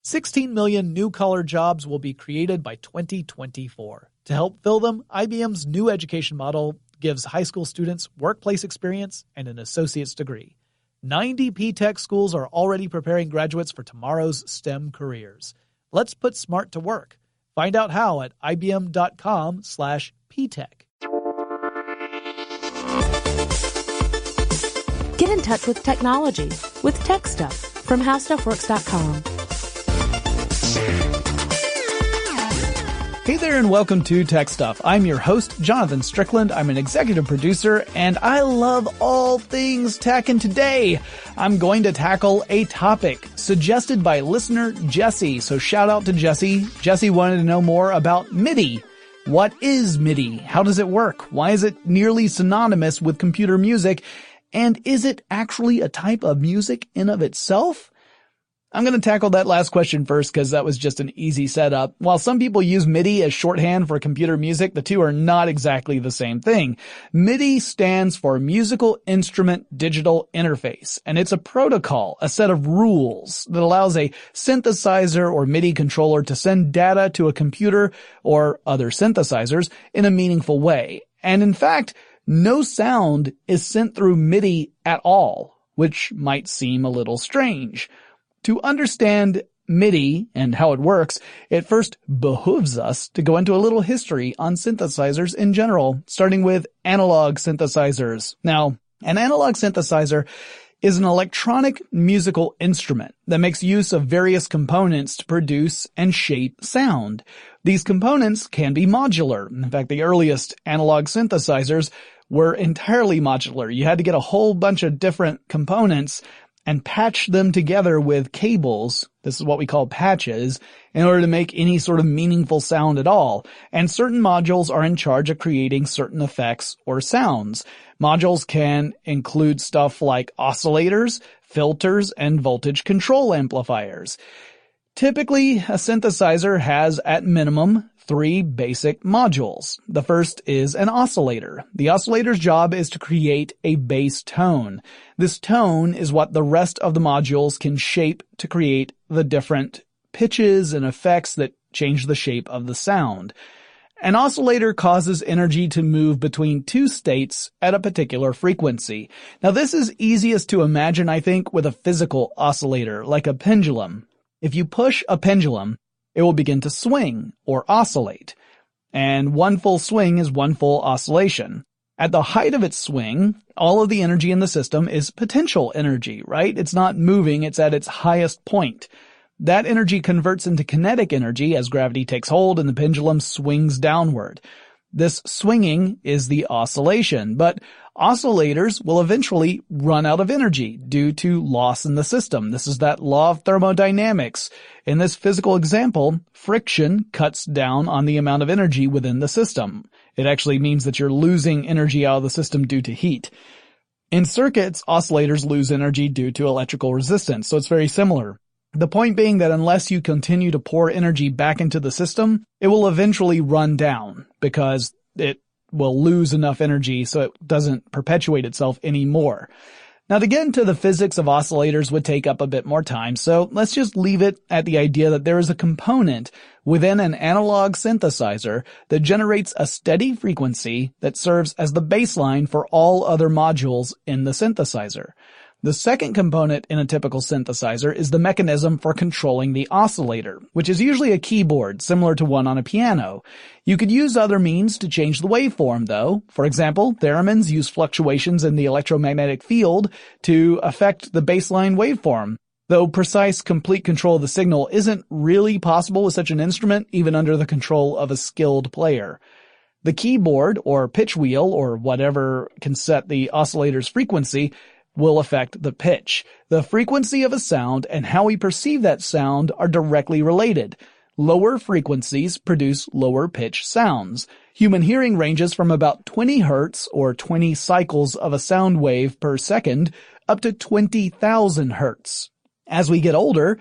16 million new-collar jobs will be created by 2024. To help fill them, IBM's new education model gives high school students workplace experience and an associate's degree. 90 P-Tech schools are already preparing graduates for tomorrow's STEM careers. Let's put smart to work. Find out how at ibm.com/ptech. Get in touch with technology with TechStuff from HowStuffWorks.com. Hey there and welcome to Tech Stuff. I'm your host, Jonathan Strickland. I'm an executive producer and I love all things tech, and today I'm going to tackle a topic suggested by listener Jesse. So shout out to Jesse. Jesse wanted to know more about MIDI. What is MIDI? How does it work? Why is it nearly synonymous with computer music? And is it actually a type of music in of itself? I'm going to tackle that last question first because that was just an easy setup. While some people use MIDI as shorthand for computer music, the two are not exactly the same thing. MIDI stands for Musical Instrument Digital Interface, and it's a protocol, a set of rules that allows a synthesizer or MIDI controller to send data to a computer or other synthesizers in a meaningful way. And in fact, no sound is sent through MIDI at all, which might seem a little strange. To understand MIDI and how it works, it first behooves us to go into a little history on synthesizers in general, starting with analog synthesizers. Now, an analog synthesizer is an electronic musical instrument that makes use of various components to produce and shape sound. These components can be modular. In fact, the earliest analog synthesizers were entirely modular. You had to get a whole bunch of different components and patch them together with cables, this is what we call patches, in order to make any sort of meaningful sound at all. And certain modules are in charge of creating certain effects or sounds. Modules can include stuff like oscillators, filters, and voltage control amplifiers. Typically, a synthesizer has, at minimum, 3 basic modules. The first is an oscillator. The oscillator's job is to create a bass tone. This tone is what the rest of the modules can shape to create the different pitches and effects that change the shape of the sound. An oscillator causes energy to move between 2 states at a particular frequency. Now this is easiest to imagine, I think, with a physical oscillator, like a pendulum. If you push a pendulum, it will begin to swing or oscillate. And one full swing is one full oscillation. At the height of its swing, all of the energy in the system is potential energy, right? It's not moving, it's at its highest point. That energy converts into kinetic energy as gravity takes hold and the pendulum swings downward. This swinging is the oscillation, but oscillators will eventually run out of energy due to loss in the system. This is that law of thermodynamics. In this physical example, friction cuts down on the amount of energy within the system. It actually means that you're losing energy out of the system due to heat. In circuits, oscillators lose energy due to electrical resistance, so it's very similar. The point being that unless you continue to pour energy back into the system, it will eventually run down because it will lose enough energy so it doesn't perpetuate itself anymore. Now to get into the physics of oscillators would take up a bit more time, so let's just leave it at the idea that there is a component within an analog synthesizer that generates a steady frequency that serves as the baseline for all other modules in the synthesizer. The second component in a typical synthesizer is the mechanism for controlling the oscillator, which is usually a keyboard similar to one on a piano. You could use other means to change the waveform, though. For example, theremins use fluctuations in the electromagnetic field to affect the baseline waveform. Though precise, complete control of the signal isn't really possible with such an instrument, even under the control of a skilled player. The keyboard, or pitch wheel, or whatever can set the oscillator's frequency, will affect the pitch. The frequency of a sound and how we perceive that sound are directly related. Lower frequencies produce lower pitch sounds. Human hearing ranges from about 20 hertz or 20 cycles of a sound wave per second up to 20,000 hertz. As we get older,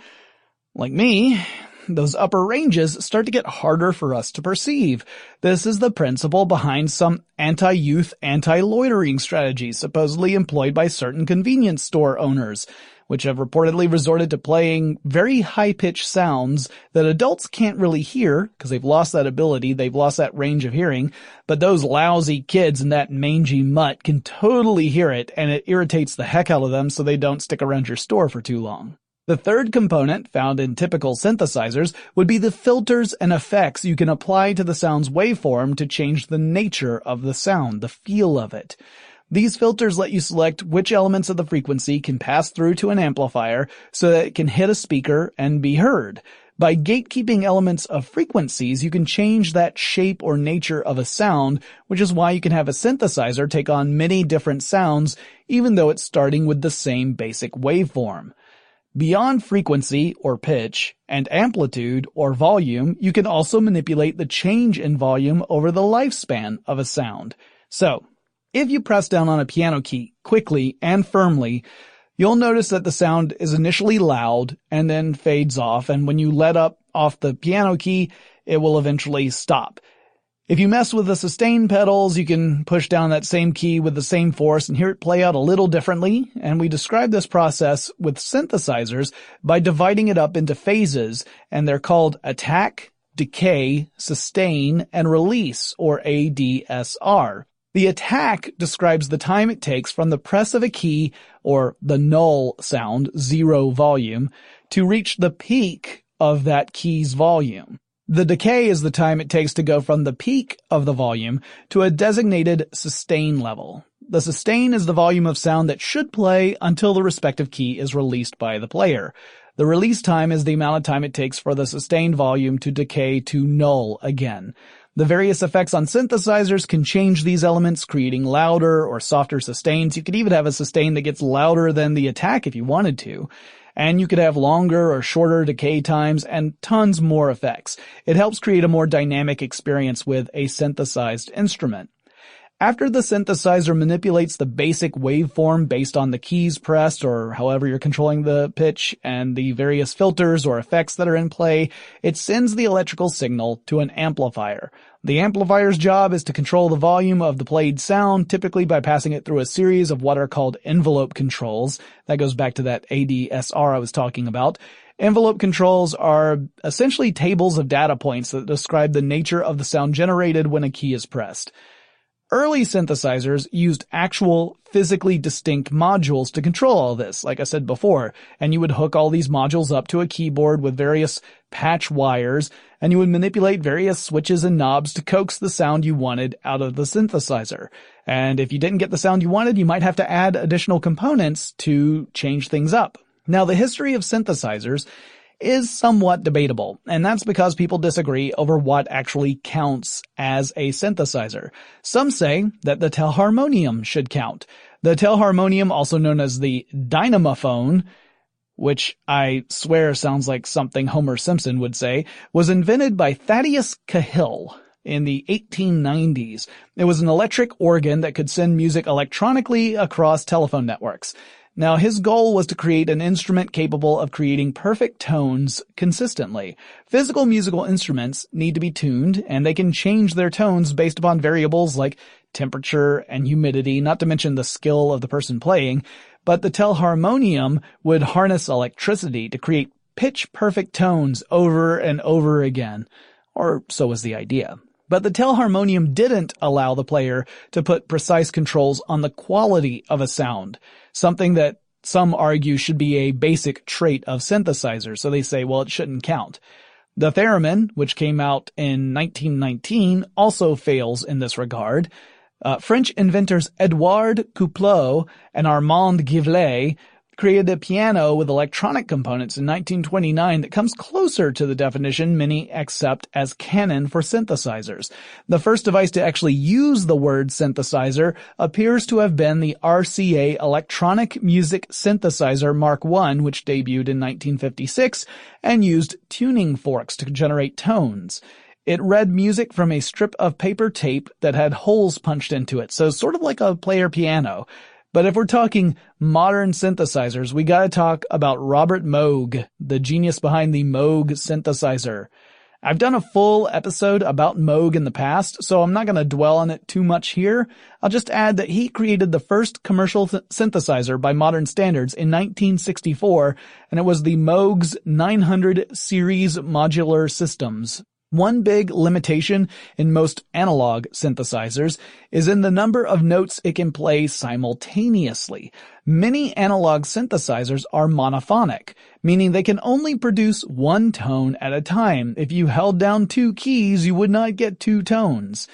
like me, those upper ranges start to get harder for us to perceive. This is the principle behind some anti-youth, anti-loitering strategies supposedly employed by certain convenience store owners. which have reportedly resorted to playing very high-pitched sounds that adults can't really hear because they've lost that ability, they've lost that range of hearing, but those lousy kids in that mangy mutt can totally hear it, and it irritates the heck out of them so they don't stick around your store for too long. The third component, found in typical synthesizers, would be the filters and effects you can apply to the sound's waveform to change the nature of the sound, the feel of it. These filters let you select which elements of the frequency can pass through to an amplifier so that it can hit a speaker and be heard. By gatekeeping elements of frequencies, you can change that shape or nature of a sound, which is why you can have a synthesizer take on many different sounds, even though it's starting with the same basic waveform. Beyond frequency, or pitch, and amplitude, or volume, you can also manipulate the change in volume over the lifespan of a sound. So, if you press down on a piano key quickly and firmly, you'll notice that the sound is initially loud and then fades off, and when you let up off the piano key, it will eventually stop. If you mess with the sustain pedals, you can push down that same key with the same force and hear it play out a little differently, and we describe this process with synthesizers by dividing it up into phases, and they're called attack, decay, sustain, and release, or ADSR. The attack describes the time it takes from the press of a key, or the null sound, 0 volume, to reach the peak of that key's volume. The decay is the time it takes to go from the peak of the volume to a designated sustain level. The sustain is the volume of sound that should play until the respective key is released by the player. The release time is the amount of time it takes for the sustained volume to decay to null again. The various effects on synthesizers can change these elements, creating louder or softer sustains. You could even have a sustain that gets louder than the attack if you wanted to. And you could have longer or shorter decay times and tons more effects. It helps create a more dynamic experience with a synthesized instrument. After the synthesizer manipulates the basic waveform based on the keys pressed or however you're controlling the pitch and the various filters or effects that are in play, it sends the electrical signal to an amplifier. The amplifier's job is to control the volume of the played sound, typically by passing it through a series of what are called envelope controls. That goes back to that ADSR I was talking about. Envelope controls are essentially tables of data points that describe the nature of the sound generated when a key is pressed. Early synthesizers used actual, physically distinct modules to control all this, like I said before, and you would hook all these modules up to a keyboard with various patch wires, and you would manipulate various switches and knobs to coax the sound you wanted out of the synthesizer. And if you didn't get the sound you wanted, you might have to add additional components to change things up. Now, the history of synthesizers is somewhat debatable, and that's because people disagree over what actually counts as a synthesizer. Some say that the telharmonium should count. The telharmonium, also known as the dynamophone, which I swear sounds like something Homer Simpson would say, was invented by Thaddeus Cahill in the 1890s. It was an electric organ that could send music electronically across telephone networks. Now, his goal was to create an instrument capable of creating perfect tones consistently. Physical musical instruments need to be tuned, and they can change their tones based upon variables like temperature and humidity, not to mention the skill of the person playing. But the telharmonium would harness electricity to create pitch-perfect tones over and over again. Or so was the idea. But the telharmonium didn't allow the player to put precise controls on the quality of a sound, something that some argue should be a basic trait of synthesizers, so they say, well, it shouldn't count. The theremin, which came out in 1919, also fails in this regard. French inventors Edouard Couplot and Armand Givlet created a piano with electronic components in 1929 that comes closer to the definition many accept as canon for synthesizers. The first device to actually use the word synthesizer appears to have been the RCA Electronic Music Synthesizer Mark I, which debuted in 1956 and used tuning forks to generate tones. It read music from a strip of paper tape that had holes punched into it, so sort of like a player piano. But if we're talking modern synthesizers, we gotta talk about Robert Moog, the genius behind the Moog synthesizer. I've done a full episode about Moog in the past, so I'm not going to dwell on it too much here. I'll just add that he created the first commercial synthesizer by modern standards in 1964, and it was the Moog's 900 series modular systems. One big limitation in most analog synthesizers is in the number of notes it can play simultaneously. Many analog synthesizers are monophonic, meaning they can only produce one tone at a time. If you held down two keys, you would not get two tones.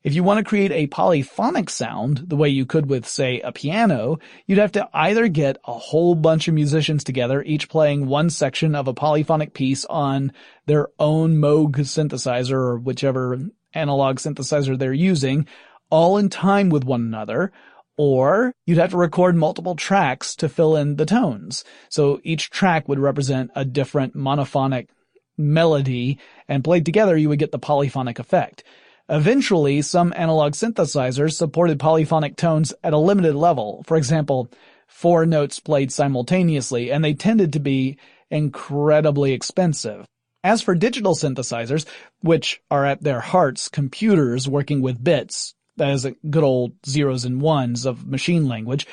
If you want to create a polyphonic sound, the way you could with, say, a piano, you'd have to either get a whole bunch of musicians together, each playing one section of a polyphonic piece on their own Moog synthesizer or whichever analog synthesizer they're using, all in time with one another, or you'd have to record multiple tracks to fill in the tones. So each track would represent a different monophonic melody, and played together you would get the polyphonic effect. Eventually, some analog synthesizers supported polyphonic tones at a limited level. For example, 4 notes played simultaneously, and they tended to be incredibly expensive. As for digital synthesizers, which are at their hearts computers working with bits, that is good old zeros and ones of machine language,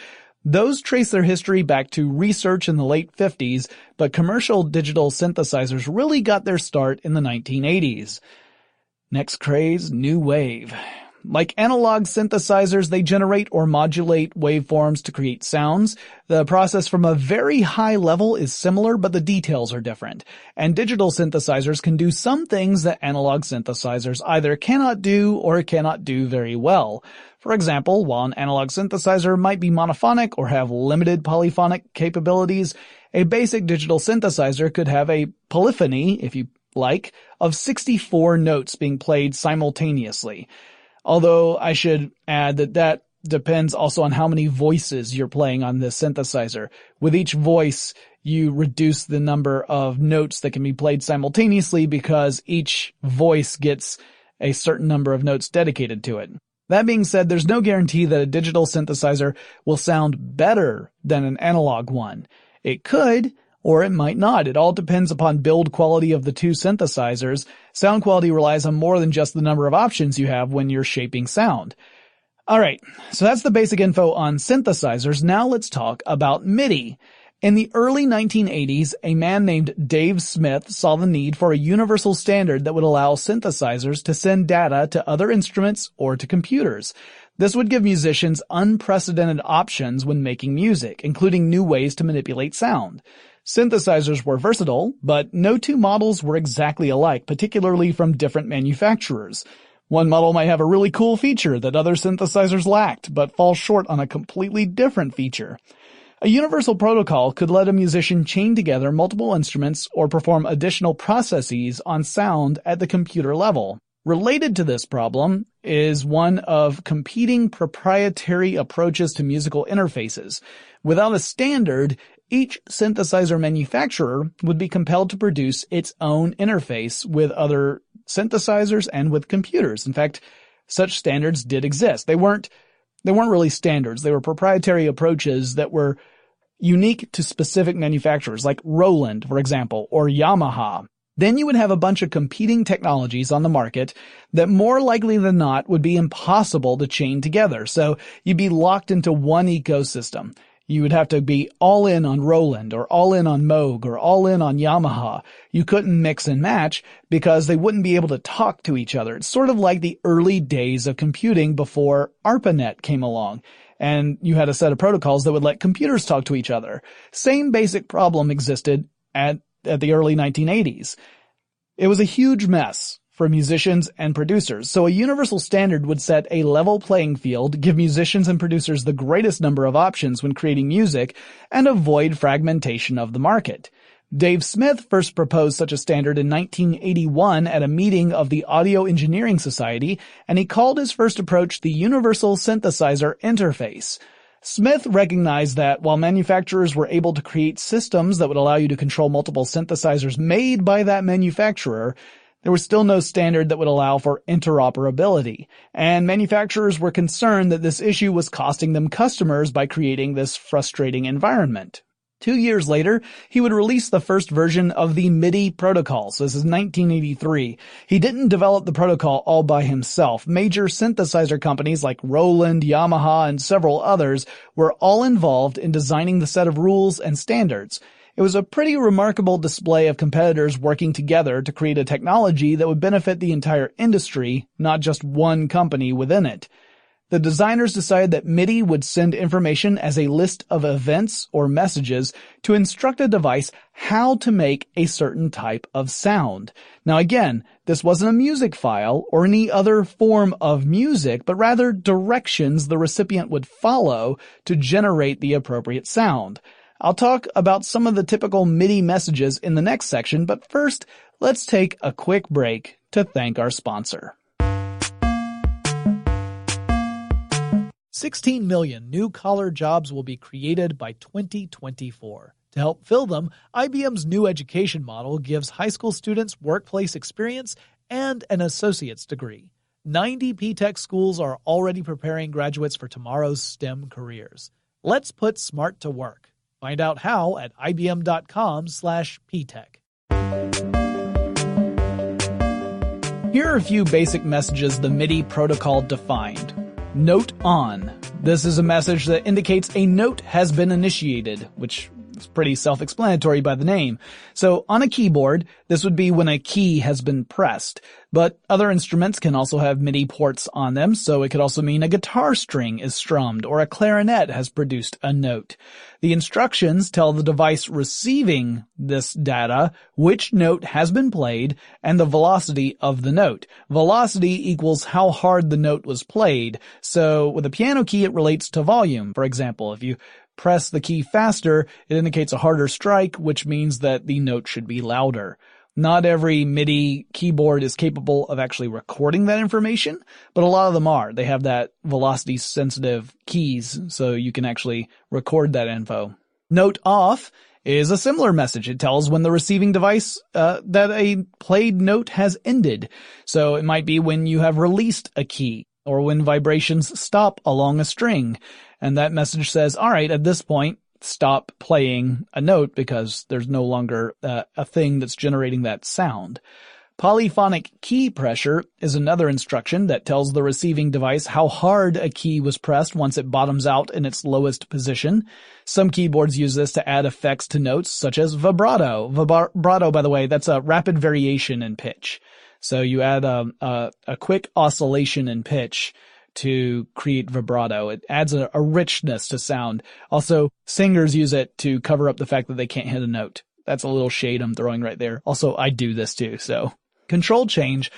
those trace their history back to research in the late 50s, but commercial digital synthesizers really got their start in the 1980s. Next craze, new wave. Like analog synthesizers, they generate or modulate waveforms to create sounds. The process from a very high level is similar, but the details are different. And digital synthesizers can do some things that analog synthesizers either cannot do or cannot do very well. For example, while an analog synthesizer might be monophonic or have limited polyphonic capabilities, a basic digital synthesizer could have a polyphony, if you like, of 64 notes being played simultaneously. Although I should add that depends also on how many voices you're playing on this synthesizer. With each voice, you reduce the number of notes that can be played simultaneously because each voice gets a certain number of notes dedicated to it. That being said, there's no guarantee that a digital synthesizer will sound better than an analog one. It could, or it might not. It all depends upon build quality of the two synthesizers. Sound quality relies on more than just the number of options you have when you're shaping sound. Alright, so that's the basic info on synthesizers. Now let's talk about MIDI. In the early 1980s, a man named Dave Smith saw the need for a universal standard that would allow synthesizers to send data to other instruments or to computers. This would give musicians unprecedented options when making music, including new ways to manipulate sound. Synthesizers were versatile, but no two models were exactly alike, particularly from different manufacturers. One model might have a really cool feature that other synthesizers lacked, but fall short on a completely different feature. A universal protocol could let a musician chain together multiple instruments or perform additional processes on sound at the computer level. Related to this problem is one of competing proprietary approaches to musical interfaces. Without a standard, each synthesizer manufacturer would be compelled to produce its own interface with other synthesizers and with computers. In fact, such standards did exist. They weren't really standards. They were proprietary approaches that were unique to specific manufacturers, like Roland, for example, or Yamaha. Then you would have a bunch of competing technologies on the market that more likely than not would be impossible to chain together. So you'd be locked into one ecosystem. You would have to be all in on Roland or all in on Moog or all in on Yamaha. You couldn't mix and match because they wouldn't be able to talk to each other. It's sort of like the early days of computing before ARPANET came along. And you had a set of protocols that would let computers talk to each other. Same basic problem existed at the early 1980s. It was a huge mess for musicians and producers, so a universal standard would set a level playing field, give musicians and producers the greatest number of options when creating music, and avoid fragmentation of the market. Dave Smith first proposed such a standard in 1981 at a meeting of the Audio Engineering Society, and he called his first approach the Universal Synthesizer Interface. Smith recognized that while manufacturers were able to create systems that would allow you to control multiple synthesizers made by that manufacturer, there was still no standard that would allow for interoperability, and manufacturers were concerned that this issue was costing them customers by creating this frustrating environment. 2 years later, he would release the first version of the MIDI protocol. So this is 1983. He didn't develop the protocol all by himself. Major synthesizer companies like Roland, Yamaha, and several others were all involved in designing the set of rules and standards. It was a pretty remarkable display of competitors working together to create a technology that would benefit the entire industry, not just one company within it. The designers decided that MIDI would send information as a list of events or messages to instruct a device how to make a certain type of sound. Now again, this wasn't a music file or any other form of music, but rather directions the recipient would follow to generate the appropriate sound. I'll talk about some of the typical MIDI messages in the next section, but first, let's take a quick break to thank our sponsor. 16 million new-collar jobs will be created by 2024. To help fill them, IBM's new education model gives high school students workplace experience and an associate's degree. 90 P-Tech schools are already preparing graduates for tomorrow's STEM careers. Let's put smart to work. Find out how at ibm.com/ptech. Here are a few basic messages the MIDI protocol defined. Note on. This is a message that indicates a note has been initiated, which is pretty self-explanatory by the name. So on a keyboard, this would be when a key has been pressed. But other instruments can also have MIDI ports on them, so it could also mean a guitar string is strummed or a clarinet has produced a note. The instructions tell the device receiving this data which note has been played and the velocity of the note. Velocity equals how hard the note was played. So with a piano key, it relates to volume. For example, if you press the key faster, it indicates a harder strike, which means that the note should be louder. Not every MIDI keyboard is capable of actually recording that information, but a lot of them are. They have that velocity-sensitive keys, so you can actually record that info. Note off is a similar message. It tells when the receiving device that a played note has ended. So it might be when you have released a key, or when vibrations stop along a string. And that message says, all right, at this point, stop playing a note because there's no longer a thing that's generating that sound. Polyphonic key pressure is another instruction that tells the receiving device how hard a key was pressed once it bottoms out in its lowest position. Some keyboards use this to add effects to notes, such as vibrato. Vibrato, by the way, that's a rapid variation in pitch. So you add a quick oscillation in pitch to create vibrato. It adds a richness to sound. Also, singers use it to cover up the fact that they can't hit a note. That's a little shade I'm throwing right there. Also, I do this too, so. Control change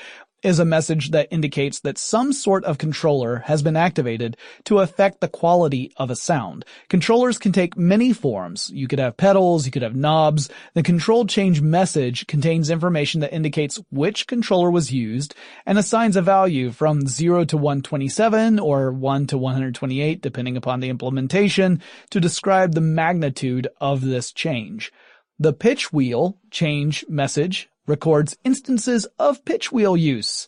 is a message that indicates that some sort of controller has been activated to affect the quality of a sound. Controllers can take many forms. You could have pedals, you could have knobs. The control change message contains information that indicates which controller was used and assigns a value from 0 to 127 or 1 to 128, depending upon the implementation, to describe the magnitude of this change. The pitch wheel change message records instances of pitch wheel use.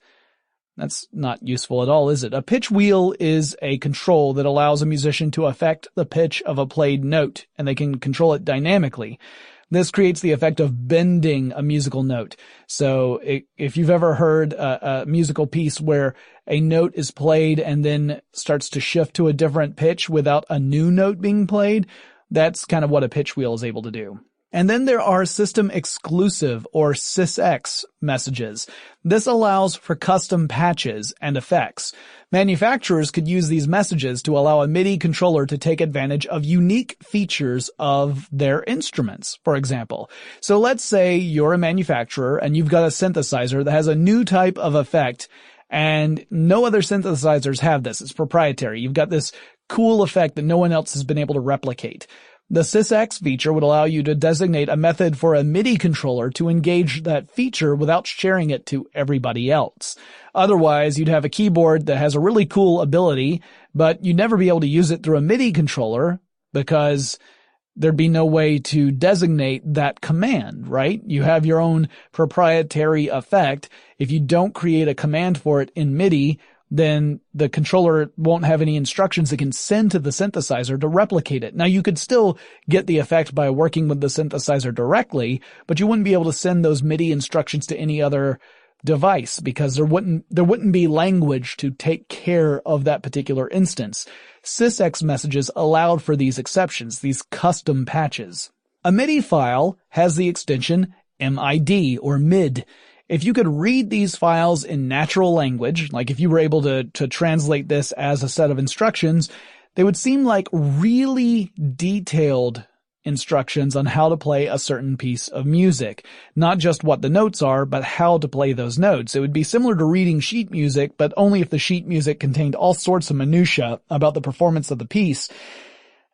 That's not useful at all, is it? A pitch wheel is a control that allows a musician to affect the pitch of a played note, and they can control it dynamically. This creates the effect of bending a musical note. So if you've ever heard a musical piece where a note is played and then starts to shift to a different pitch without a new note being played, that's kind of what a pitch wheel is able to do. And then there are system exclusive or sysx messages. This allows for custom patches and effects. Manufacturers could use these messages to allow a MIDI controller to take advantage of unique features of their instruments, for example. So let's say you're a manufacturer and you've got a synthesizer that has a new type of effect and no other synthesizers have this. It's proprietary. You've got this cool effect that no one else has been able to replicate. The sysx feature would allow you to designate a method for a MIDI controller to engage that feature without sharing it to everybody else. Otherwise, you'd have a keyboard that has a really cool ability, but you'd never be able to use it through a MIDI controller because there'd be no way to designate that command, right? You have your own proprietary effect. If you don't create a command for it in MIDI, then the controller won't have any instructions it can send to the synthesizer to replicate it. Now, you could still get the effect by working with the synthesizer directly, but you wouldn't be able to send those MIDI instructions to any other device because there wouldn't be language to take care of that particular instance. sysx messages allowed for these exceptions, these custom patches. A MIDI file has the extension MID or MID. If you could read these files in natural language, like if you were able to translate this as a set of instructions, they would seem like really detailed instructions on how to play a certain piece of music. Not just what the notes are, but how to play those notes. It would be similar to reading sheet music, but only if the sheet music contained all sorts of minutia about the performance of the piece.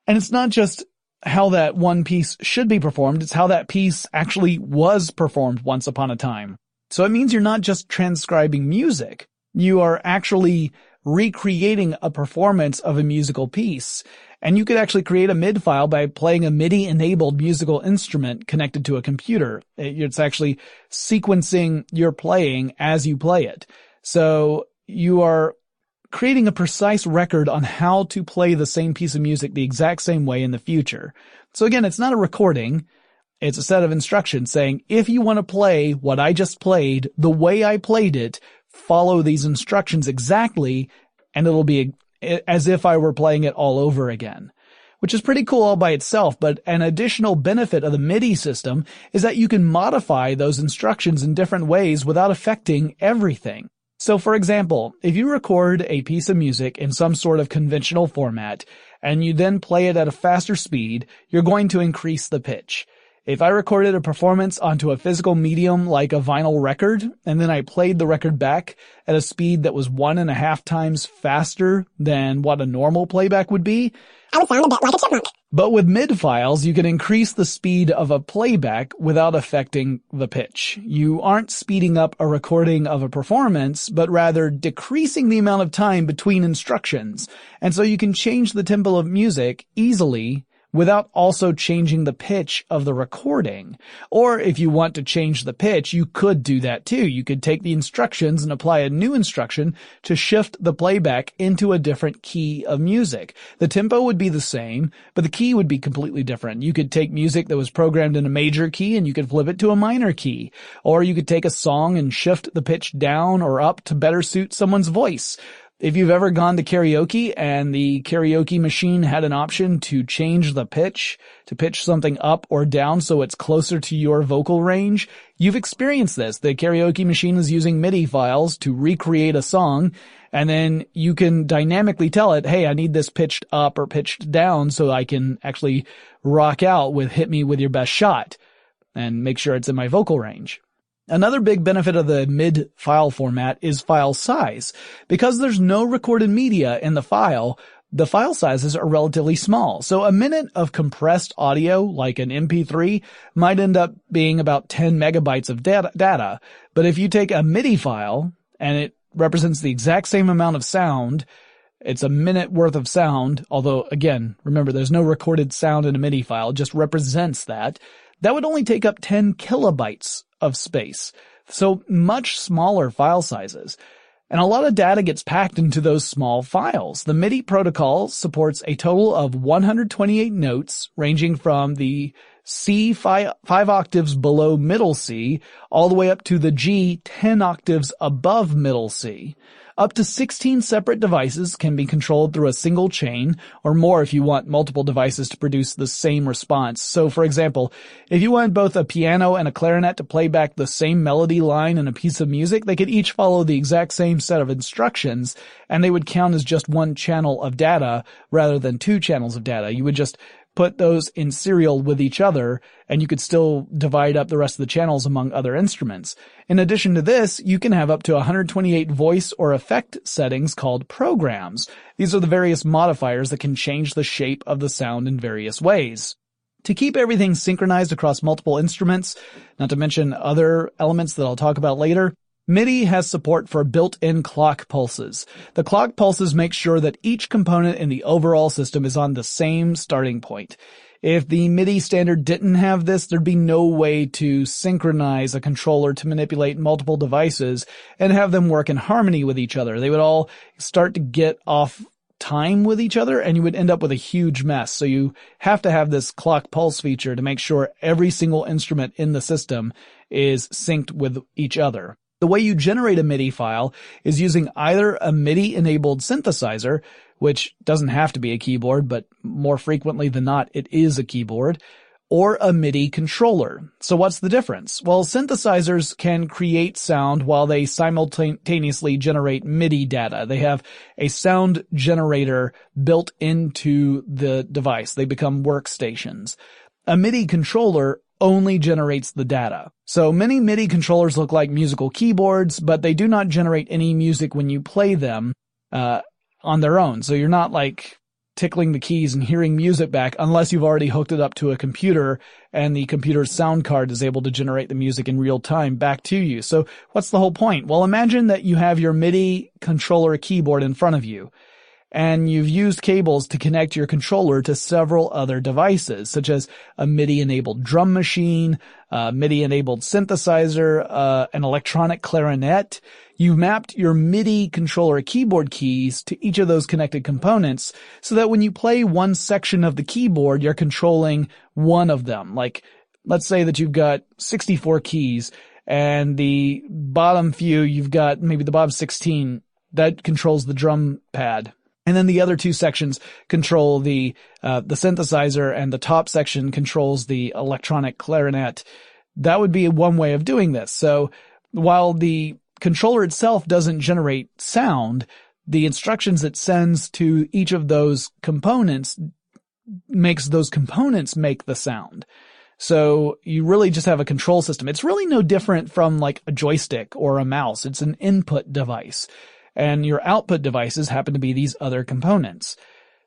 And it's not just how that one piece should be performed, it's how that piece actually was performed once upon a time. So it means you're not just transcribing music. You are actually recreating a performance of a musical piece. And you could actually create a MID file by playing a MIDI-enabled musical instrument connected to a computer. It's actually sequencing your playing as you play it. So you are creating a precise record on how to play the same piece of music the exact same way in the future. So again, it's not a recording. It's a set of instructions saying, if you want to play what I just played, the way I played it, follow these instructions exactly, and it'll be as if I were playing it all over again. Which is pretty cool all by itself, but an additional benefit of the MIDI system is that you can modify those instructions in different ways without affecting everything. So for example, if you record a piece of music in some sort of conventional format, and you then play it at a faster speed, you're going to increase the pitch. If I recorded a performance onto a physical medium like a vinyl record, and then I played the record back at a speed that was 1.5 times faster than what a normal playback would be, I would sound a bit like a chipmunk. But with MID files, you can increase the speed of a playback without affecting the pitch. You aren't speeding up a recording of a performance, but rather decreasing the amount of time between instructions. And so you can change the tempo of music easily without also changing the pitch of the recording. Or if you want to change the pitch, you could do that too. You could take the instructions and apply a new instruction to shift the playback into a different key of music. The tempo would be the same, but the key would be completely different. You could take music that was programmed in a major key and you could flip it to a minor key. Or you could take a song and shift the pitch down or up to better suit someone's voice. If you've ever gone to karaoke and the karaoke machine had an option to change the pitch, to pitch something up or down so it's closer to your vocal range, you've experienced this. The karaoke machine is using MIDI files to recreate a song, and then you can dynamically tell it, hey, I need this pitched up or pitched down so I can actually rock out with Hit Me With Your Best Shot and make sure it's in my vocal range. Another big benefit of the MID file format is file size. Because there's no recorded media in the file sizes are relatively small. So a minute of compressed audio, like an MP3, might end up being about 10 megabytes of data. But if you take a MIDI file, and it represents the exact same amount of sound, it's a minute worth of sound, although, again, remember, there's no recorded sound in a MIDI file, it just represents that would only take up 10 kilobytes of space. So much smaller file sizes. And a lot of data gets packed into those small files. The MIDI protocol supports a total of 128 notes, ranging from the C 5 octaves below middle C, all the way up to the G 10 octaves above middle C. Up to 16 separate devices can be controlled through a single chain, or more if you want multiple devices to produce the same response. So for example, if you wanted both a piano and a clarinet to play back the same melody line in a piece of music, they could each follow the exact same set of instructions, and they would count as just one channel of data rather than two channels of data. You would just put those in serial with each other, and you could still divide up the rest of the channels among other instruments. In addition to this, you can have up to 128 voice or effect settings called programs. These are the various modifiers that can change the shape of the sound in various ways. To keep everything synchronized across multiple instruments, not to mention other elements that I'll talk about later, MIDI has support for built-in clock pulses. The clock pulses make sure that each component in the overall system is on the same starting point. If the MIDI standard didn't have this, there'd be no way to synchronize a controller to manipulate multiple devices and have them work in harmony with each other. They would all start to get off time with each other, and you would end up with a huge mess. So you have to have this clock pulse feature to make sure every single instrument in the system is synced with each other. The way you generate a MIDI file is using either a MIDI-enabled synthesizer, which doesn't have to be a keyboard, but more frequently than not, it is a keyboard, or a MIDI controller. So what's the difference? Well, synthesizers can create sound while they simultaneously generate MIDI data. They have a sound generator built into the device. They become workstations. A MIDI controller only generates the data. So many MIDI controllers look like musical keyboards, but they do not generate any music when you play them on their own. So you're not like tickling the keys and hearing music back unless you've already hooked it up to a computer and the computer's sound card is able to generate the music in real time back to you. So what's the whole point? Well, imagine that you have your MIDI controller keyboard in front of you, and you've used cables to connect your controller to several other devices, such as a MIDI-enabled drum machine, a MIDI-enabled synthesizer, an electronic clarinet. You've mapped your MIDI controller keyboard keys to each of those connected components so that when you play one section of the keyboard, you're controlling one of them. Like, let's say that you've got 64 keys, and the bottom few, you've got maybe the bottom 16, that controls the drum pad. And then the other two sections control the synthesizer, and the top section controls the electronic clarinet. That would be one way of doing this. So while the controller itself doesn't generate sound, the instructions it sends to each of those components makes those components make the sound. So you really just have a control system. It's really no different from like a joystick or a mouse. It's an input device. And your output devices happen to be these other components.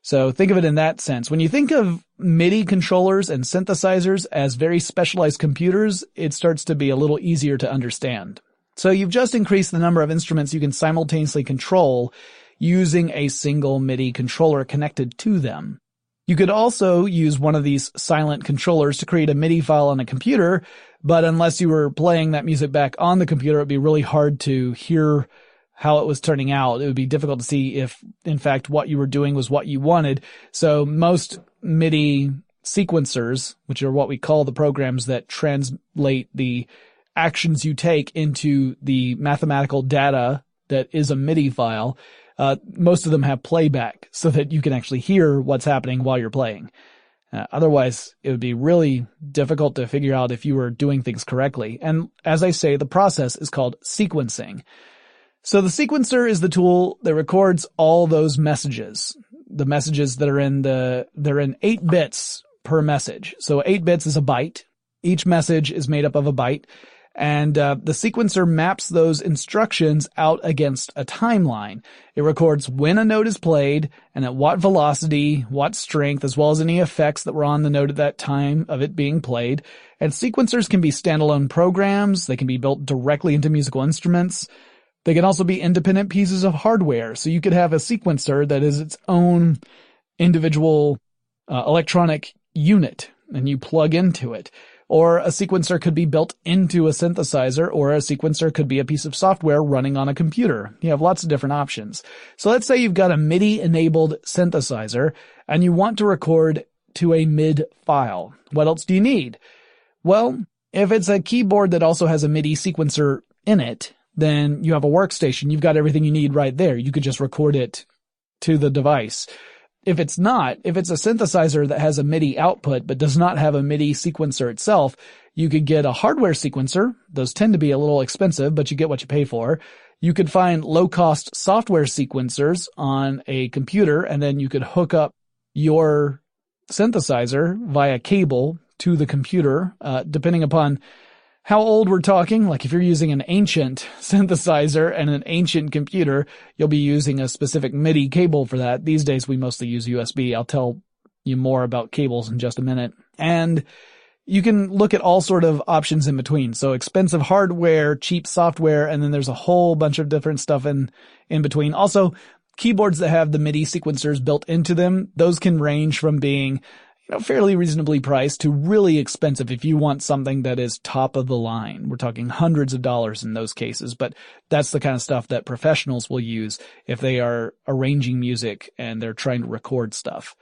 So think of it in that sense. When you think of MIDI controllers and synthesizers as very specialized computers, it starts to be a little easier to understand. So you've just increased the number of instruments you can simultaneously control using a single MIDI controller connected to them. You could also use one of these silent controllers to create a MIDI file on a computer, but unless you were playing that music back on the computer, it'd be really hard to hear how it was turning out. It would be difficult to see if, in fact, what you were doing was what you wanted. So most MIDI sequencers, which are what we call the programs that translate the actions you take into the mathematical data that is a MIDI file, most of them have playback so that you can actually hear what's happening while you're playing. Otherwise, it would be really difficult to figure out if you were doing things correctly. And as I say, the process is called sequencing. So the sequencer is the tool that records all those messages. The messages that are they're in 8 bits per message. So 8 bits is a byte. Each message is made up of a byte. And the sequencer maps those instructions out against a timeline. It records when a note is played and at what velocity, what strength, as well as any effects that were on the note at that time of it being played. And sequencers can be standalone programs. They can be built directly into musical instruments. They can also be independent pieces of hardware. So you could have a sequencer that is its own individual electronic unit, and you plug into it. Or a sequencer could be built into a synthesizer, or a sequencer could be a piece of software running on a computer. You have lots of different options. So let's say you've got a MIDI-enabled synthesizer, and you want to record to a MID file. What else do you need? Well, if it's a keyboard that also has a MIDI sequencer in it, then you have a workstation. You've got everything you need right there. You could just record it to the device. If it's not, if it's a synthesizer that has a MIDI output but does not have a MIDI sequencer itself, you could get a hardware sequencer. Those tend to be a little expensive, but you get what you pay for. You could find low-cost software sequencers on a computer, and then you could hook up your synthesizer via cable to the computer, depending upon how old we're talking. Like if you're using an ancient synthesizer and an ancient computer, you'll be using a specific MIDI cable for that. These days we mostly use USB. I'll tell you more about cables in just a minute. And you can look at all sort of options in between. So expensive hardware, cheap software, and then there's a whole bunch of different stuff in between. Also, keyboards that have the MIDI sequencers built into them, those can range from being fairly reasonably priced to really expensive if you want something that is top of the line. We're talking hundreds of dollars in those cases, but that's the kind of stuff that professionals will use if they are arranging music and they're trying to record stuff.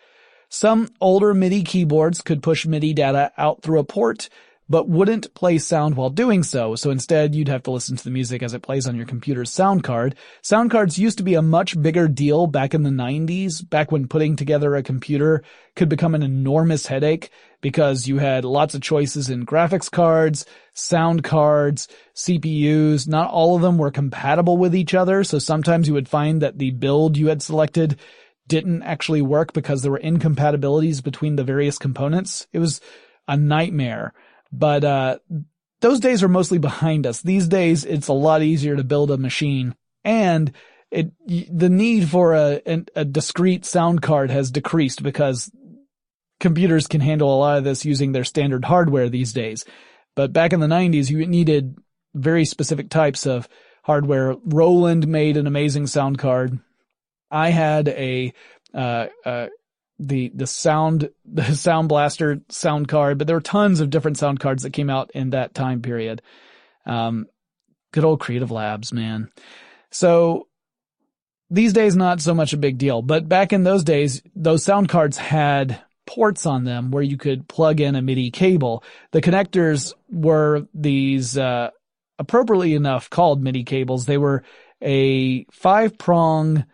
Some older MIDI keyboards could push MIDI data out through a port, but wouldn't play sound while doing so. So instead, you'd have to listen to the music as it plays on your computer's sound card. Sound cards used to be a much bigger deal back in the 90s, back when putting together a computer could become an enormous headache because you had lots of choices in graphics cards, sound cards, CPUs. Not all of them were compatible with each other, so sometimes you would find that the build you had selected didn't actually work because there were incompatibilities between the various components. It was a nightmare. But those days are mostly behind us. These days, it's a lot easier to build a machine, and the need for a discrete sound card has decreased because computers can handle a lot of this using their standard hardware these days. But back in the 90s, you needed very specific types of hardware. Roland made an amazing sound card. I had the Sound Blaster sound card, but there were tons of different sound cards that came out in that time period. Good old Creative Labs, man. So these days, not so much a big deal, but back in those days, those sound cards had ports on them where you could plug in a MIDI cable. The connectors were these, appropriately enough called MIDI cables. They were a 5-prong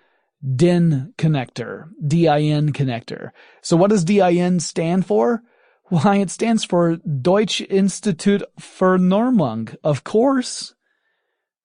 DIN connector, DIN connector. So what does DIN stand for? Why, it stands for Deutsche Institut für Normung, of course.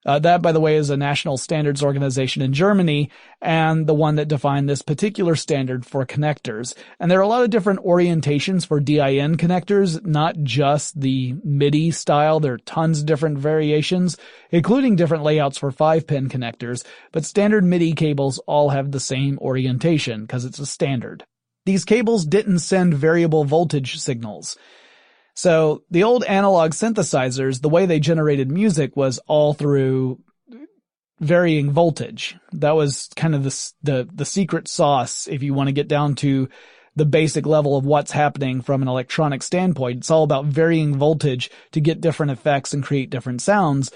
That, by the way, is a national standards organization in Germany and the one that defined this particular standard for connectors. And there are a lot of different orientations for DIN connectors, not just the MIDI style. There are tons of different variations, including different layouts for 5-pin connectors, but standard MIDI cables all have the same orientation because it's a standard. These cables didn't send variable voltage signals. So the old analog synthesizers, the way they generated music was all through varying voltage. That was kind of the secret sauce if you want to get down to the basic level of what's happening from an electronic standpoint. It's all about varying voltage to get different effects and create different sounds.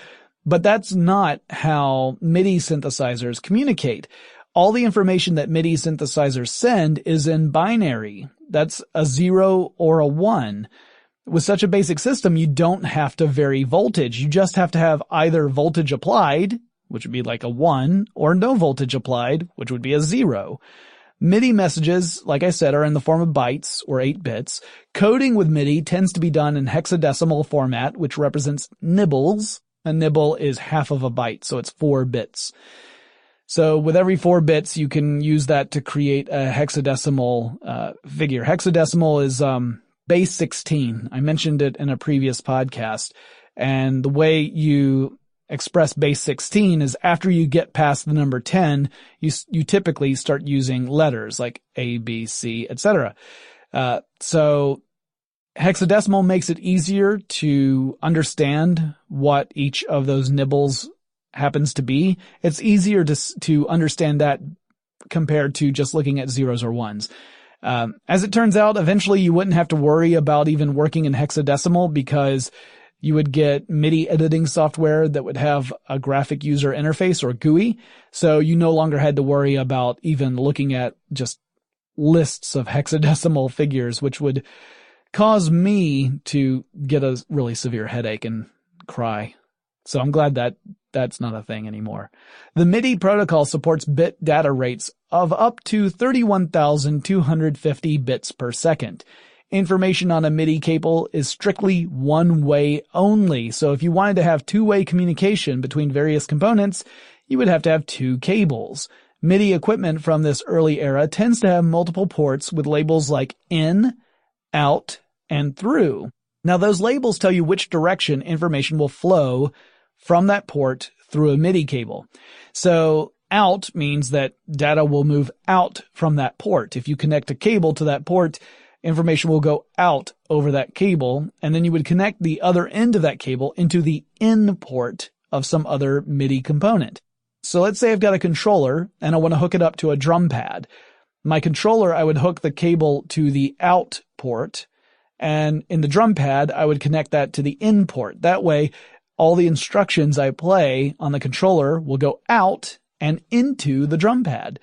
But that's not how MIDI synthesizers communicate. All the information that MIDI synthesizers send is in binary. That's a 0 or a 1. With such a basic system, you don't have to vary voltage. You just have to have either voltage applied, which would be like a 1, or no voltage applied, which would be a 0. MIDI messages, like I said, are in the form of bytes, or 8 bits. Coding with MIDI tends to be done in hexadecimal format, which represents nibbles. A nibble is half of a byte, so it's 4 bits. So with every 4 bits, you can use that to create a hexadecimal figure. Hexadecimal is base 16. I mentioned it in a previous podcast. And the way you express base 16 is after you get past the number 10, you typically start using letters like A, B, C, etc. So hexadecimal makes it easier to understand what each of those nibbles happens to be. It's easier to understand that compared to just looking at zeros or ones. As it turns out, eventually you wouldn't have to worry about even working in hexadecimal because you would get MIDI editing software that would have a graphic user interface or GUI. So you no longer had to worry about even looking at just lists of hexadecimal figures, which would cause me to get a really severe headache and cry. So I'm glad that that's not a thing anymore. The MIDI protocol supports bit data rates of up to 31,250 bits per second. Information on a MIDI cable is strictly one-way only. So if you wanted to have two-way communication between various components, you would have to have 2 cables. MIDI equipment from this early era tends to have multiple ports with labels like in, out, and through. Now those labels tell you which direction information will flow from that port through a MIDI cable. So out means that data will move out from that port. If you connect a cable to that port, information will go out over that cable, and then you would connect the other end of that cable into the in port of some other MIDI component. So let's say I've got a controller and I want to hook it up to a drum pad. My controller, I would hook the cable to the out port, and in the drum pad, I would connect that to the in port. That way, all the instructions I play on the controller will go out and into the drum pad.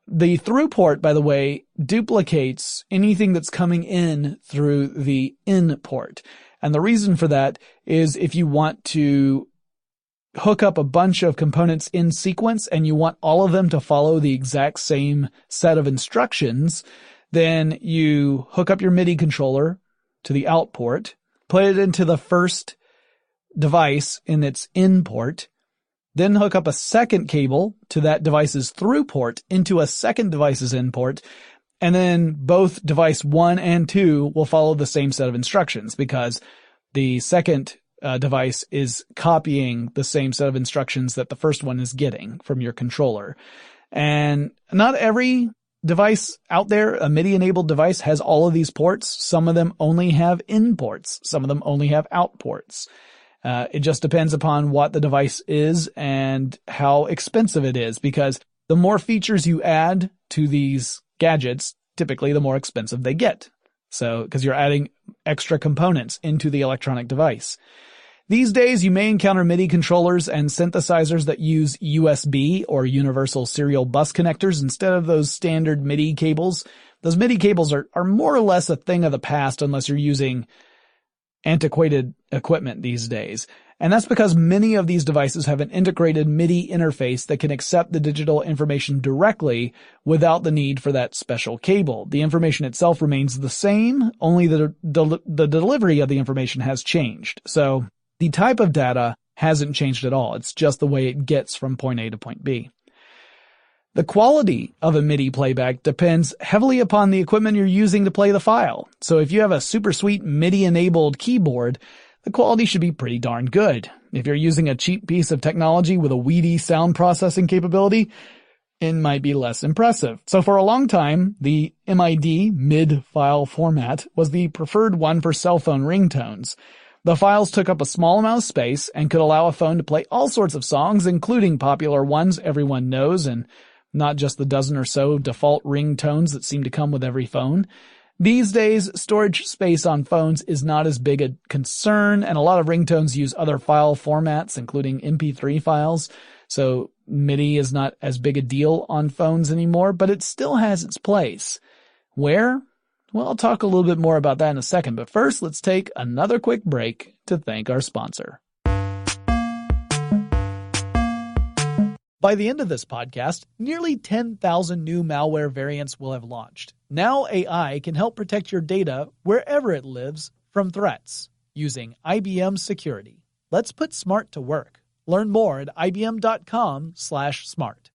The through port, by the way, duplicates anything that's coming in through the in port. And the reason for that is if you want to hook up a bunch of components in sequence and you want all of them to follow the exact same set of instructions, then you hook up your MIDI controller to the out port, put it into the first device in its in port, then hook up a second cable to that device's through port into a second device's in port, and then both device 1 and 2 will follow the same set of instructions because the second device is copying the same set of instructions that the first one is getting from your controller. And not every device out there, a MIDI-enabled device, has all of these ports. Some of them only have in ports. Some of them only have out ports. It just depends upon what the device is and how expensive it is, because the more features you add to these gadgets, typically the more expensive they get. So, because you're adding extra components into the electronic device. These days, you may encounter MIDI controllers and synthesizers that use USB or universal serial bus connectors instead of those standard MIDI cables. Those MIDI cables are more or less a thing of the past unless you're using antiquated equipment these days. And that's because many of these devices have an integrated MIDI interface that can accept the digital information directly without the need for that special cable. The information itself remains the same, only the delivery of the information has changed. So the type of data hasn't changed at all. It's just the way it gets from point A to point B. The quality of a MIDI playback depends heavily upon the equipment you're using to play the file. So if you have a super sweet MIDI-enabled keyboard, the quality should be pretty darn good. If you're using a cheap piece of technology with a weedy sound processing capability, it might be less impressive. So for a long time, the MID, mid file format, was the preferred one for cell phone ringtones. The files took up a small amount of space and could allow a phone to play all sorts of songs, including popular ones everyone knows and not just the dozen or so default ringtones that seem to come with every phone. These days, storage space on phones is not as big a concern, and a lot of ringtones use other file formats, including MP3 files, so MIDI is not as big a deal on phones anymore, but it still has its place. Where? Well, I'll talk a little bit more about that in a second, but first let's take another quick break to thank our sponsor. By the end of this podcast, nearly 10,000 new malware variants will have launched. Now AI can help protect your data wherever it lives from threats using IBM security. Let's put smart to work. Learn more at ibm.com/smart.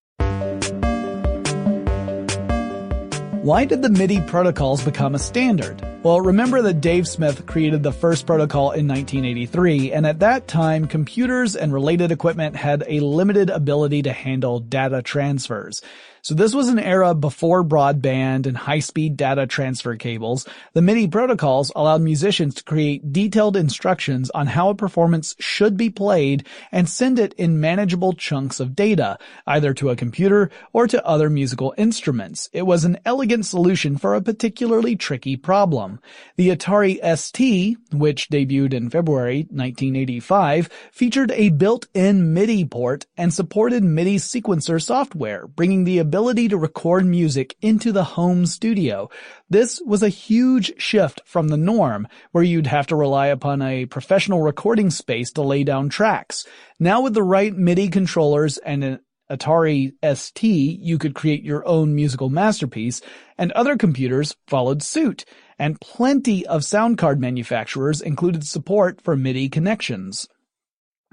Why did the MIDI protocols become a standard? Well, remember that Dave Smith created the first protocol in 1983, and at that time, computers and related equipment had a limited ability to handle data transfers. So this was an era before broadband and high-speed data transfer cables. The MIDI protocols allowed musicians to create detailed instructions on how a performance should be played and send it in manageable chunks of data, either to a computer or to other musical instruments. It was an elegant solution for a particularly tricky problem. The Atari ST, which debuted in February 1985, featured a built-in MIDI port and supported MIDI sequencer software, bringing the ability to record music into the home studio. This was a huge shift from the norm, where you'd have to rely upon a professional recording space to lay down tracks. Now with the right MIDI controllers and an Atari ST, you could create your own musical masterpiece, and other computers followed suit, and plenty of sound card manufacturers included support for MIDI connections.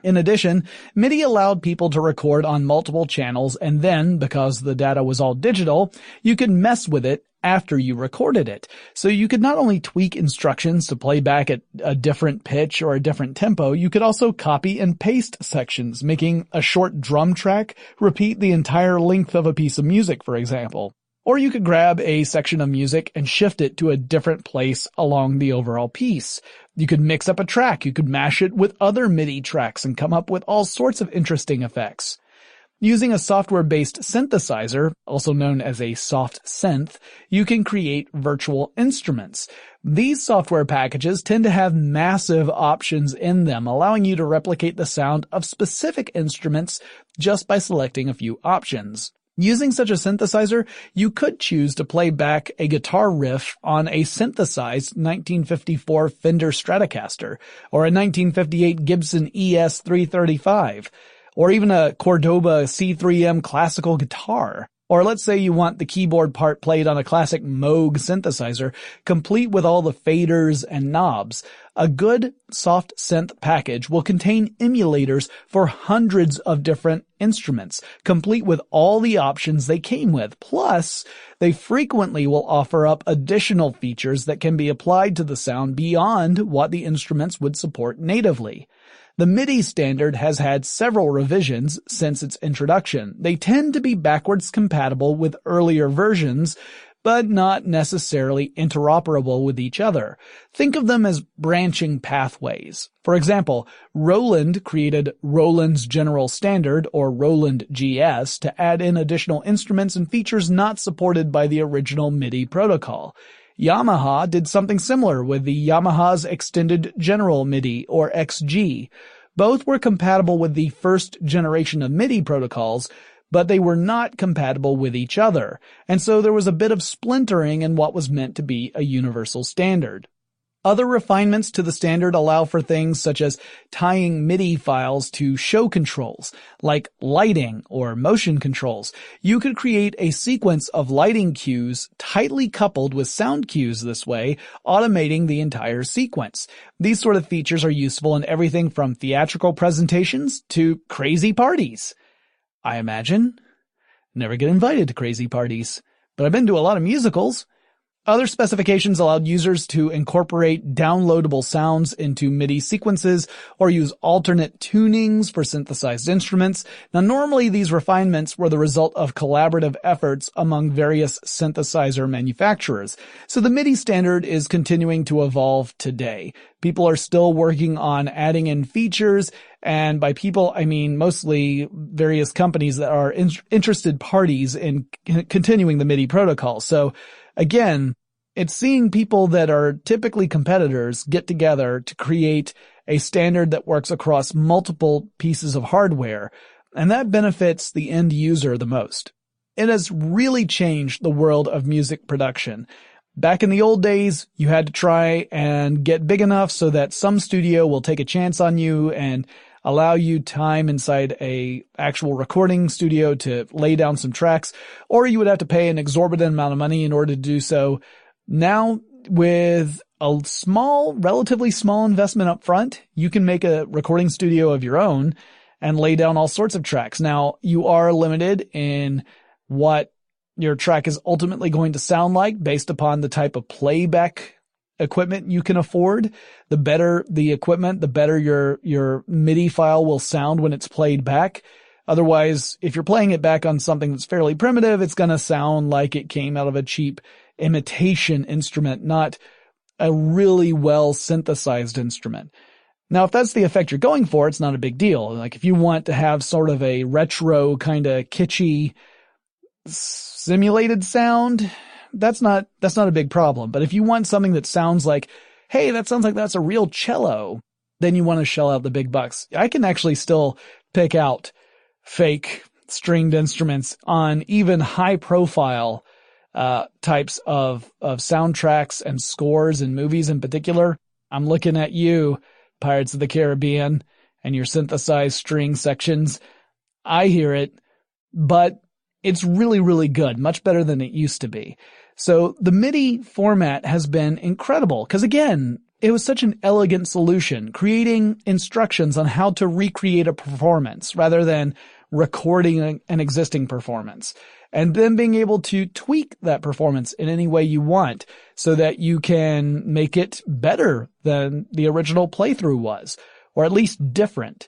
In addition, MIDI allowed people to record on multiple channels, and then, because the data was all digital, you could mess with it after you recorded it. So you could not only tweak instructions to play back at a different pitch or a different tempo, you could also copy and paste sections, making a short drum track repeat the entire length of a piece of music, for example. Or you could grab a section of music and shift it to a different place along the overall piece. You could mix up a track, you could mash it with other MIDI tracks and come up with all sorts of interesting effects. Using a software-based synthesizer, also known as a soft synth, you can create virtual instruments. These software packages tend to have massive options in them, allowing you to replicate the sound of specific instruments just by selecting a few options. Using such a synthesizer, you could choose to play back a guitar riff on a synthesized 1954 Fender Stratocaster, or a 1958 Gibson ES-335, or even a Cordoba C3M classical guitar. Or let's say you want the keyboard part played on a classic Moog synthesizer, complete with all the faders and knobs. A good soft synth package will contain emulators for hundreds of different instruments, complete with all the options they came with. Plus, they frequently will offer up additional features that can be applied to the sound beyond what the instruments would support natively. The MIDI standard has had several revisions since its introduction. They tend to be backwards compatible with earlier versions, but not necessarily interoperable with each other. Think of them as branching pathways. For example, Roland created Roland's General Standard, or Roland GS, to add in additional instruments and features not supported by the original MIDI protocol. Yamaha did something similar with the Yamaha's Extended General MIDI, or XG. Both were compatible with the first generation of MIDI protocols, but they were not compatible with each other, and so there was a bit of splintering in what was meant to be a universal standard. Other refinements to the standard allow for things such as tying MIDI files to show controls, like lighting or motion controls. You could create a sequence of lighting cues tightly coupled with sound cues this way, automating the entire sequence. These sort of features are useful in everything from theatrical presentations to crazy parties. I imagine. Never get invited to crazy parties, but I've been to a lot of musicals. Other specifications allowed users to incorporate downloadable sounds into MIDI sequences or use alternate tunings for synthesized instruments. Now, normally these refinements were the result of collaborative efforts among various synthesizer manufacturers. So the MIDI standard is continuing to evolve today. People are still working on adding in features, and by people, I mean mostly various companies that are interested parties in continuing the MIDI protocol. So again, it's seeing people that are typically competitors get together to create a standard that works across multiple pieces of hardware, and that benefits the end user the most. It has really changed the world of music production. Back in the old days, you had to try and get big enough so that some studio will take a chance on you and allow you time inside a actual recording studio to lay down some tracks, or you would have to pay an exorbitant amount of money in order to do so. Now, with a relatively small investment up front, you can make a recording studio of your own and lay down all sorts of tracks. Now, you are limited in what your track is ultimately going to sound like based upon the type of playback equipment you can afford. The better the equipment, the better your MIDI file will sound when it's played back. Otherwise, if you're playing it back on something that's fairly primitive, it's going to sound like it came out of a cheap imitation instrument, not a really well synthesized instrument. Now, if that's the effect you're going for, it's not a big deal. Like if you want to have sort of a retro kind of kitschy simulated sound, that's not a big problem. But if you want something that sounds like, hey, that sounds like that's a real cello, then you want to shell out the big bucks. I can actually still pick out fake stringed instruments on even high profile types of soundtracks and scores in movies in particular. I'm looking at you, Pirates of the Caribbean, and your synthesized string sections. I hear it, but it's really, really good, much better than it used to be. So the MIDI format has been incredible because, again, it was such an elegant solution, creating instructions on how to recreate a performance rather than recording an existing performance, and then being able to tweak that performance in any way you want so that you can make it better than the original playthrough was, or at least different.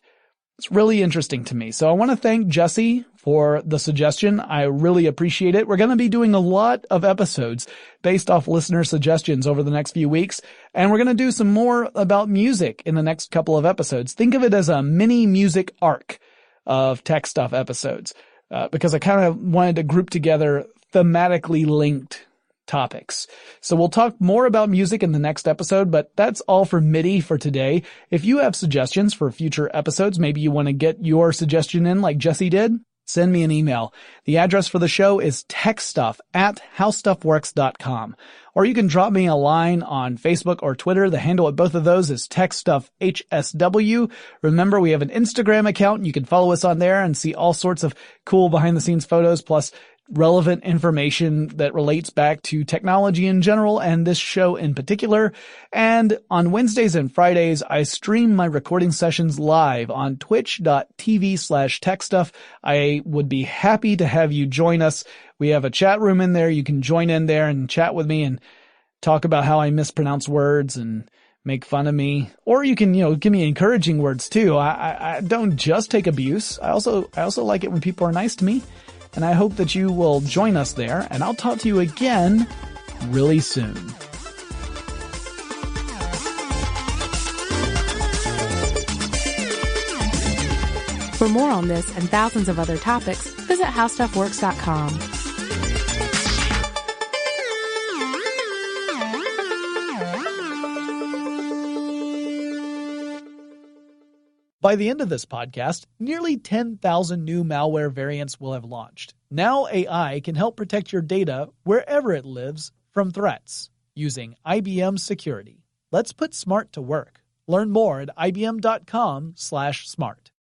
It's really interesting to me. So I want to thank Jesse for the suggestion. I really appreciate it. We're going to be doing a lot of episodes based off listener suggestions over the next few weeks, and we're going to do some more about music in the next couple of episodes. Think of it as a mini music arc. of Tech Stuff episodes, because I kind of wanted to group together thematically linked topics. So we'll talk more about music in the next episode, but that's all for MIDI for today. If you have suggestions for future episodes, maybe you want to get your suggestion in like Jesse did, send me an email. The address for the show is techstuff@howstuffworks.com. Or you can drop me a line on Facebook or Twitter. The handle at both of those is TechStuffHSW. Remember, we have an Instagram account. You can follow us on there and see all sorts of cool behind-the-scenes photos, plus relevant information that relates back to technology in general and this show in particular. And on Wednesdays and Fridays, I stream my recording sessions live on twitch.tv/techstuff. I would be happy to have you join us. We have a chat room in there. You can join in there and chat with me and talk about how I mispronounce words and make fun of me. Or you can, give me encouraging words too. I don't just take abuse. I also like it when people are nice to me. And I hope that you will join us there, and I'll talk to you again really soon. For more on this and thousands of other topics, visit howstuffworks.com. By the end of this podcast, nearly 10,000 new malware variants will have launched. Now AI can help protect your data wherever it lives from threats using IBM security. Let's put smart to work. Learn more at ibm.com/smart.